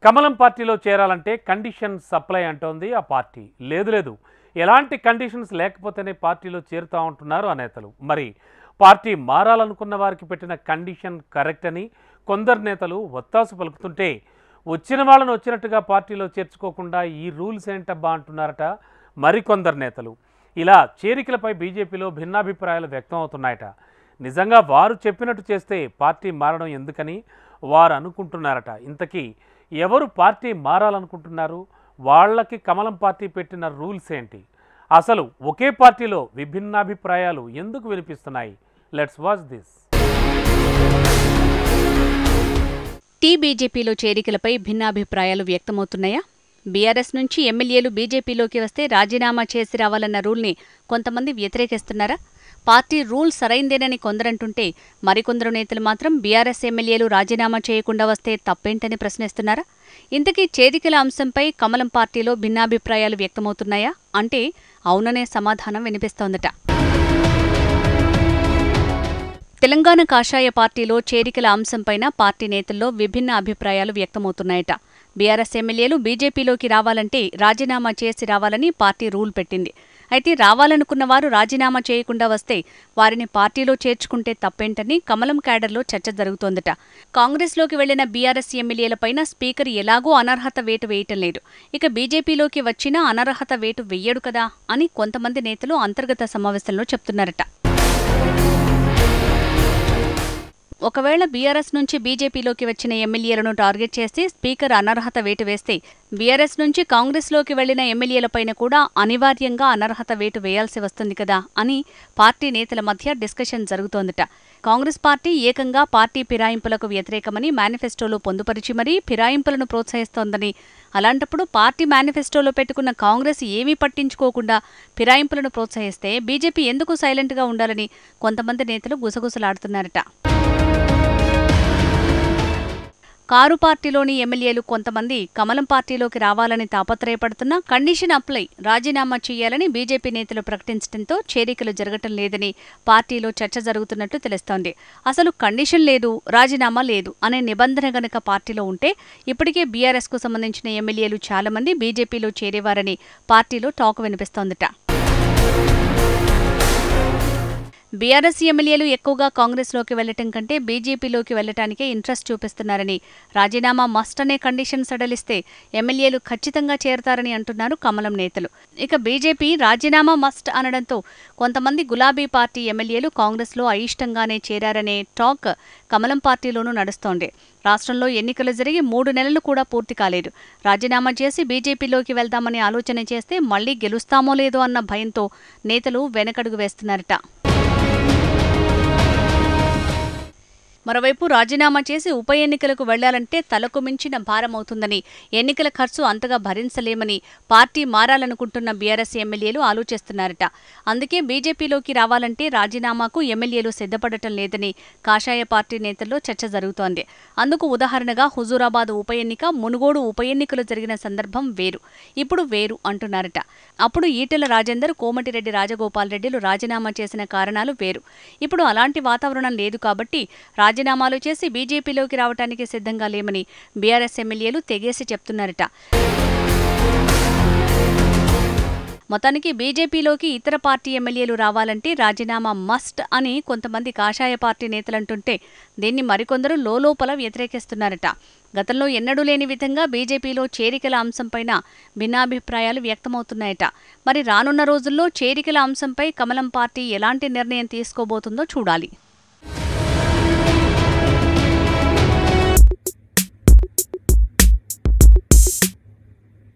కమలం పార్టీలో చేరాలంటే కండిషన్ సప్లై అంటోంది ఆ పార్టీ. లేదు ఎలాంటి కండిషన్స్ లేకపోతేనే పార్టీలో చేరుతా ఉంటున్నారు ఆ నేతలు. మరి పార్టీ మారాలనుకున్న వారికి పెట్టిన కండిషన్ కరెక్ట్ అని కొందరు నేతలు ఒత్తాసు పలుకుతుంటే, వచ్చిన వాళ్ళను వచ్చినట్టుగా పార్టీలో చేర్చుకోకుండా ఈ రూల్స్ ఏంటబ్బా అంటున్నారట మరికొందరు నేతలు. ఇలా చేరికలపై బీజేపీలో భిన్నాభిప్రాయాలు వ్యక్తం అవుతున్నాయట. నిజంగా వారు చెప్పినట్టు చేస్తే పార్టీ మారడం ఎందుకని వారు అనుకుంటున్నారట. ఇంతకీ ఎవరు పార్టీ మారాలనుకుంటున్నారు? వాళ్ళకి కమలం పార్టీ పెట్టిన రూల్స్ ఏంటి? అసలు ఒకే పార్టీలో విభిన్నాభిప్రాయాలు ఎందుకు వినిపిస్తున్నాయి? Let's watch this. టీబీజేపీలో చేరికలపై భిన్నాభిప్రాయాలు వ్యక్తమవుతున్నాయా? బీఆర్ఎస్ నుంచి ఎమ్మెల్యేలు బీజేపీలోకి వస్తే రాజీనామా చేసి రావాలన్న రూల్ని కొంతమంది వ్యతిరేకిస్తున్నారా? పార్టీ రూల్ సరైందేనని కొందరంటుంటే, మరికొందరు నేతలు మాత్రం బీఆర్ఎస్ ఎమ్మెల్యేలు రాజీనామా చేయకుండా వస్తే తప్పేంటని ప్రశ్నిస్తున్నారా? ఇంతకీ చేరికల అంశంపై కమలం పార్టీలో భిన్నాభిప్రాయాలు వ్యక్తమవుతున్నాయా అంటే అవుననే సమాధానం వినిపిస్తోందట. తెలంగాణ కాషాయ పార్టీలో చేరికల అంశంపైన పార్టీ నేతల్లో విభిన్న అభిప్రాయాలు వ్యక్తమవుతున్నాయట. బీఆర్ఎస్ ఎమ్మెల్యేలు బీజేపీలోకి రావాలంటే రాజీనామా చేసి రావాలని పార్టీ రూల్ పెట్టింది. అయితే రావాలనుకున్న వారు రాజీనామా చేయకుండా వస్తే వారిని పార్టీలో చేర్చుకుంటే తప్పేంటని కమలం క్యాడర్లో చర్చ జరుగుతోందట. కాంగ్రెస్లోకి వెళ్లిన బీఆర్ఎస్ ఎమ్మెల్యేలపైన స్పీకర్ ఎలాగూ అనర్హత వేటు వేయటం లేదు, ఇక బీజేపీలోకి వచ్చినా అనర్హత వేటు వెయ్యడు కదా అని కొంతమంది నేతలు అంతర్గత సమావేశంలో చెప్తున్నారట. ఒకవేళ బీఆర్ఎస్ నుంచి బీజేపీలోకి వచ్చిన ఎమ్మెల్యేలను టార్గెట్ చేసి స్పీకర్ అనర్హత వేటు వేస్తే, బీఆర్ఎస్ నుంచి కాంగ్రెస్లోకి వెళ్లిన ఎమ్మెల్యేలపైన కూడా అనివార్యంగా అనర్హత వేటు వేయాల్సి వస్తుంది కదా అని పార్టీ నేతల మధ్య డిస్కషన్ జరుగుతోందట. కాంగ్రెస్ పార్టీ ఏకంగా పార్టీ ఫిరాయింపులకు వ్యతిరేకమని మేనిఫెస్టోలో పొందుపరిచి మరీ ఫిరాయింపులను ప్రోత్సహిస్తోందని, అలాంటప్పుడు పార్టీ మేనిఫెస్టోలో పెట్టుకున్న కాంగ్రెస్ ఏమీ పట్టించుకోకుండా ఫిరాయింపులను ప్రోత్సహిస్తే బీజేపీ ఎందుకు సైలెంట్గా ఉండాలని కొంతమంది నేతలు గుసగుసలాడుతున్నారట. కారు పార్టీలోని ఎమ్మెల్యేలు కొంతమంది కమలం పార్టీలోకి రావాలని తాపత్రయపడుతున్నా కండిషన్ అప్లై రాజీనామా చేయాలని బీజేపీ నేతలు ప్రకటించడంతో చేరికలు జరగటం లేదని పార్టీలో చర్చ జరుగుతున్నట్టు తెలుస్తోంది. అసలు కండిషన్ లేదు, రాజీనామా లేదు అనే నిబంధన గనక పార్టీలో ఉంటే ఇప్పటికే బీఆర్ఎస్కు సంబంధించిన ఎమ్మెల్యేలు చాలామంది బీజేపీలో చేరేవారని పార్టీలో టాక్ వినిపిస్తోందట. బీఆర్ఎస్ ఎమ్మెల్యేలు ఎక్కువగా కాంగ్రెస్లోకి వెళ్లటం కంటే బీజేపీలోకి వెళ్లటానికే ఇంట్రెస్ట్ చూపిస్తున్నారని, రాజీనామా మస్ట్ అనే కండిషన్ సడలిస్తే ఎమ్మెల్యేలు ఖచ్చితంగా చేరతారని అంటున్నారు కమలం నేతలు. ఇక బీజేపీ రాజీనామా మస్ట్ అనడంతో కొంతమంది గులాబీ పార్టీ ఎమ్మెల్యేలు కాంగ్రెస్లో అయిష్టంగానే చేరారనే టాక్ కమలం పార్టీలోనూ నడుస్తోంది. రాష్ట్రంలో ఎన్నికలు జరిగి 3 నెలలు కూడా పూర్తి కాలేదు. రాజీనామా చేసి బీజేపీలోకి వెళ్దామని ఆలోచన చేస్తే మళ్లీ గెలుస్తామో లేదో అన్న భయంతో నేతలు వెనకడుగు వేస్తున్నారట. మరోవైపు రాజీనామా చేసి ఉప ఎన్నికలకు వెళ్లాలంటే తలకు మించిన భారమవుతుందని, ఎన్నికల ఖర్చు అంతగా భరించలేమని పార్టీ మారాలనుకుంటున్న బీఆర్ఎస్ ఎమ్మెల్యేలు ఆలోచిస్తున్నారట. అందుకే బీజేపీలోకి రావాలంటే రాజీనామాకు ఎమ్మెల్యేలు సిద్ధపడటం లేదని కాషాయ పార్టీ నేతల్లో చర్చ జరుగుతోంది. అందుకు ఉదాహరణగా హుజూరాబాద్ ఉప ఎన్నిక, మునుగోడు ఉప ఎన్నికలు జరిగిన సందర్భం వేరు, ఇప్పుడు వేరు అంటున్నారట. అప్పుడు ఈటెల రాజేందర్, కోమటిరెడ్డి రాజగోపాల్ రెడ్డిలు రాజీనామా చేసిన కారణాలు వేరు. ఇప్పుడు అలాంటి వాతావరణం లేదు కాబట్టి రాజీనామాలు చేసి బీజేపీలోకి రావటానికి సిద్ధంగా లేమని బీఆర్ఎస్ ఎమ్మెల్యేలు తెగేసి చెప్తున్నారట. మొత్తానికి బీజేపీలోకి ఇతర పార్టీ ఎమ్మెల్యేలు రావాలంటే రాజీనామా మస్ట్ అని కొంతమంది కాషాయ పార్టీ నేతలంటుంటే, దీన్ని మరికొందరు లోలోపల వ్యతిరేకిస్తున్నారట. గతంలో ఎన్నడూ లేని విధంగా బీజేపీలో చేరికల అంశంపైన భిన్నాభిప్రాయాలు వ్యక్తమవుతున్నాయట. మరి రానున్న రోజుల్లో చేరికల అంశంపై కమలం పార్టీ ఎలాంటి నిర్ణయం తీసుకోబోతుందో చూడాలి.